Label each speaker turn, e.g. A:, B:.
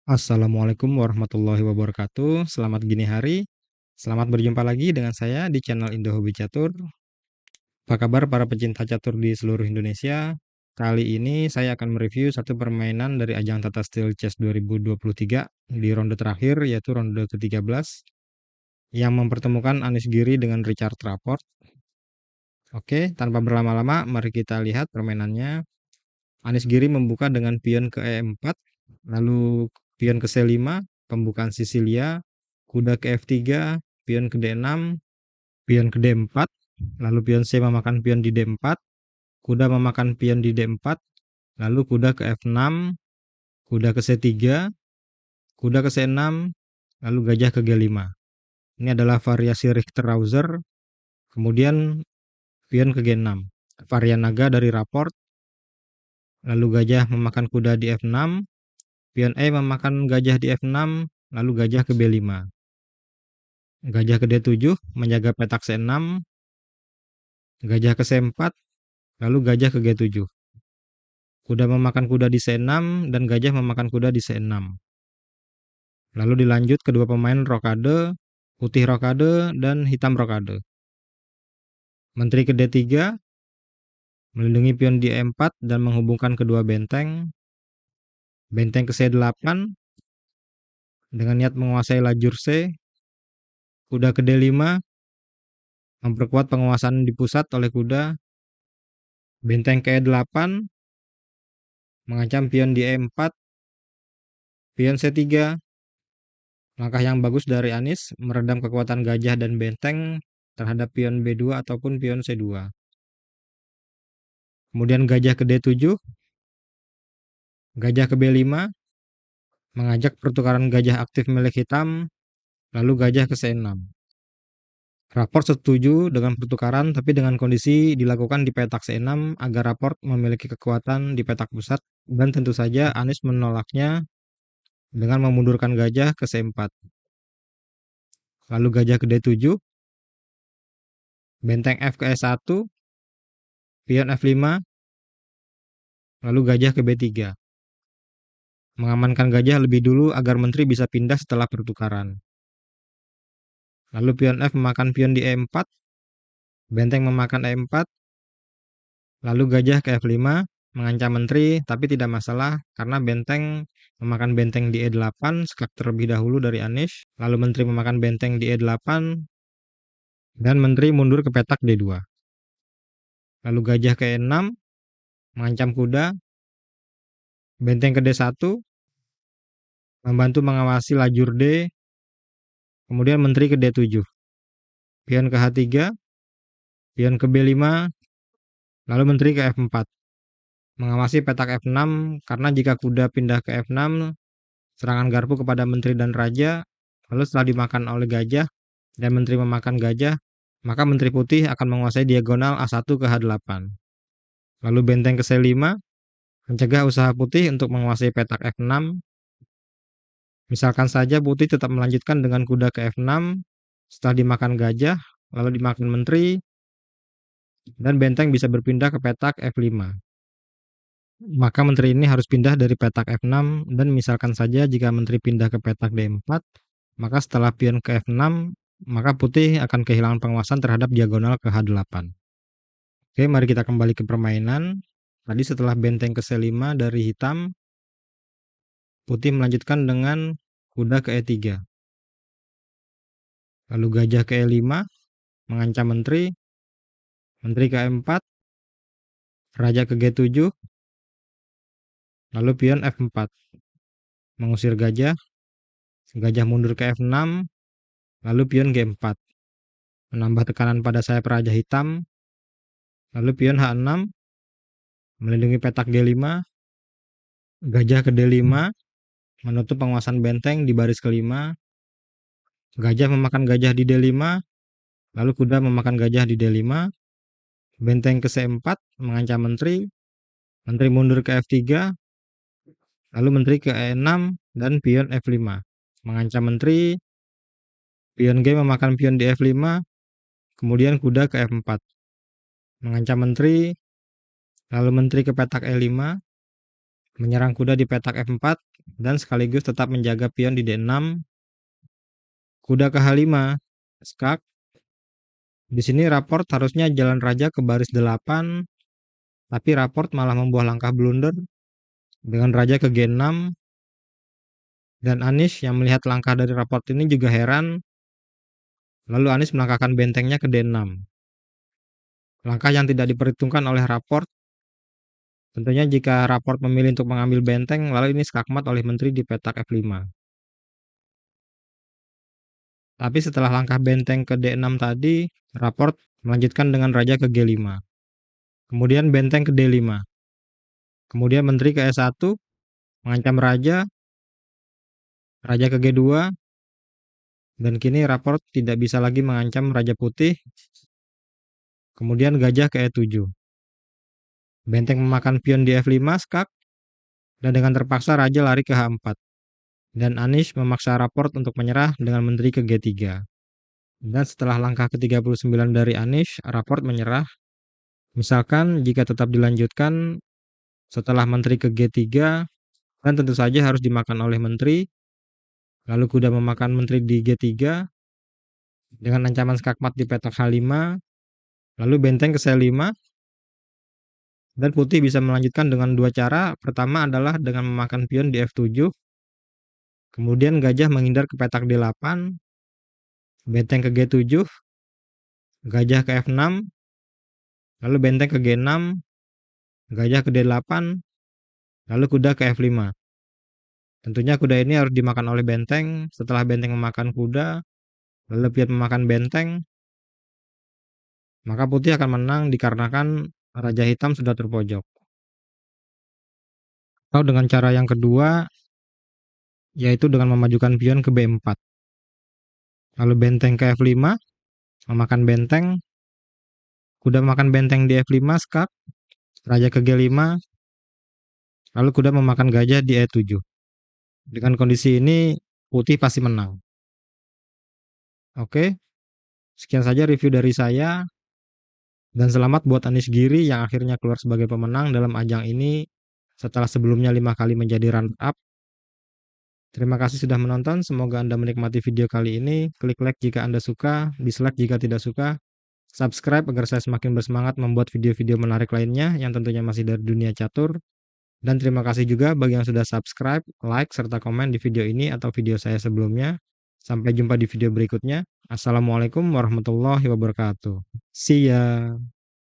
A: Assalamualaikum warahmatullahi wabarakatuh. Selamat gini hari. Selamat berjumpa lagi dengan saya di channel Indo Hobi Catur. Apa kabar para pecinta catur di seluruh Indonesia? Kali ini saya akan mereview satu permainan dari ajang Tata Steel Chess 2023 di ronde terakhir, yaitu ronde ke-13 yang mempertemukan Anies Giri dengan Richard Rapport. Oke, tanpa berlama-lama mari kita lihat permainannya. Anies Giri membuka dengan pion ke E4, lalu pion ke C5, pembukaan Sisilia, kuda ke F3, pion ke D6, pion ke D4, lalu pion C memakan pion di D4, kuda memakan pion di D4, lalu kuda ke F6, kuda ke C3, kuda ke C6, lalu gajah ke G5. Ini adalah variasi Richter-Rauser, kemudian pion ke G6, varian naga dari Rapport, lalu gajah memakan kuda di F6, pion E memakan gajah di F6, lalu gajah ke B5. Gajah ke D7 menjaga petak C6, gajah ke C4, lalu gajah ke G7. Kuda memakan kuda di C6 dan gajah memakan kuda di C6. Lalu dilanjut kedua pemain rokade, putih rokade dan hitam rokade. Menteri ke D3 melindungi pion di E4 dan menghubungkan kedua benteng. Benteng ke C8 dengan niat menguasai lajur C. Kuda ke D5 memperkuat penguasaan di pusat oleh kuda. Benteng ke E8 mengancam pion di E4, pion C3. Langkah yang bagus dari Anies meredam kekuatan gajah dan benteng terhadap pion B2 ataupun pion C2. Kemudian gajah ke D7, gajah ke B5, mengajak pertukaran gajah aktif milik hitam, lalu gajah ke C6. Raport setuju dengan pertukaran, tapi dengan kondisi dilakukan di petak C6 agar raport memiliki kekuatan di petak pusat, dan tentu saja Anies menolaknya dengan memundurkan gajah ke C4. Lalu gajah ke D7, benteng F ke E1, pion F5, lalu gajah ke B3. Mengamankan gajah lebih dulu agar menteri bisa pindah setelah pertukaran. Lalu pion F memakan pion di E4, benteng memakan E4, lalu gajah ke F5, mengancam menteri, tapi tidak masalah karena benteng memakan benteng di E8 skak terlebih dahulu dari Anies, lalu menteri memakan benteng di E8, dan menteri mundur ke petak D2. Lalu gajah ke E6, mengancam kuda, benteng ke D1, membantu mengawasi lajur D, kemudian menteri ke D7, pion ke H3, pion ke B5, lalu menteri ke F4, mengawasi petak F6 karena jika kuda pindah ke F6, serangan garpu kepada menteri dan raja, lalu setelah dimakan oleh gajah dan menteri memakan gajah, maka menteri putih akan menguasai diagonal A1 ke H8. Lalu benteng ke C5, mencegah usaha putih untuk menguasai petak F6. Misalkan saja putih tetap melanjutkan dengan kuda ke F6, setelah dimakan gajah, lalu dimakan menteri, dan benteng bisa berpindah ke petak F5. Maka menteri ini harus pindah dari petak F6, dan misalkan saja jika menteri pindah ke petak D4, maka setelah pion ke F6, maka putih akan kehilangan penguasaan terhadap diagonal ke H8. Oke, mari kita kembali ke permainan. Tadi setelah benteng ke C5 dari hitam, putih melanjutkan dengan kuda ke E3. Lalu gajah ke E5, mengancam menteri, menteri ke E4, raja ke G7, lalu pion F4, mengusir gajah, gajah mundur ke F6, lalu pion G4, menambah tekanan pada sayap raja hitam, lalu pion H6, melindungi petak G5, gajah ke D5, menutup penguasaan benteng di baris kelima, gajah memakan gajah di D5, lalu kuda memakan gajah di D5, benteng ke C4, mengancam menteri, menteri mundur ke F3, lalu menteri ke E6, dan pion F5, mengancam menteri, pion G memakan pion di F5, kemudian kuda ke F4, mengancam menteri, lalu menteri ke petak E5, menyerang kuda di petak F4, dan sekaligus tetap menjaga pion di D6. Kuda ke H5, skak. Di sini raport harusnya jalan raja ke baris 8, tapi raport malah membuat langkah blunder dengan raja ke G6, dan Anish yang melihat langkah dari raport ini juga heran, lalu Anish melangkahkan bentengnya ke D6. Langkah yang tidak diperhitungkan oleh raport. Tentunya jika raport memilih untuk mengambil benteng, lalu ini skakmat oleh menteri di petak F5. Tapi setelah langkah benteng ke D6 tadi, raport melanjutkan dengan raja ke G5. Kemudian benteng ke D5. Kemudian menteri ke E1, mengancam raja, raja ke G2, dan kini raport tidak bisa lagi mengancam raja putih. Kemudian gajah ke E7. Benteng memakan pion di F5, skak, dan dengan terpaksa raja lari ke H4. Dan Anish memaksa raport untuk menyerah dengan menteri ke G3. Dan setelah langkah ke-39 dari Anish, raport menyerah. Misalkan jika tetap dilanjutkan setelah menteri ke G3, dan tentu saja harus dimakan oleh menteri, lalu kuda memakan menteri di G3, dengan ancaman skakmat di petak H5, lalu benteng ke C5, dan putih bisa melanjutkan dengan dua cara. Pertama adalah dengan memakan pion di F7, kemudian gajah menghindar ke petak D8, benteng ke G7, gajah ke F6, lalu benteng ke G6, gajah ke D8, lalu kuda ke F5. Tentunya kuda ini harus dimakan oleh benteng. Setelah benteng memakan kuda, lalu pion memakan benteng, maka putih akan menang dikarenakan raja hitam sudah terpojok. Atau dengan cara yang kedua, yaitu dengan memajukan pion ke B4. Lalu benteng ke F5, memakan benteng, kuda memakan benteng di F5, skak, raja ke G5, lalu kuda memakan gajah di E7. Dengan kondisi ini, putih pasti menang. Oke, sekian saja review dari saya. Dan selamat buat Anish Giri yang akhirnya keluar sebagai pemenang dalam ajang ini setelah sebelumnya 5 kali menjadi runner-up. Terima kasih sudah menonton, semoga Anda menikmati video kali ini. Klik like jika Anda suka, dislike jika tidak suka, subscribe agar saya semakin bersemangat membuat video-video menarik lainnya yang tentunya masih dari dunia catur. Dan terima kasih juga bagi yang sudah subscribe, like, serta komen di video ini atau video saya sebelumnya. Sampai jumpa di video berikutnya. Assalamualaikum warahmatullahi wabarakatuh. See ya.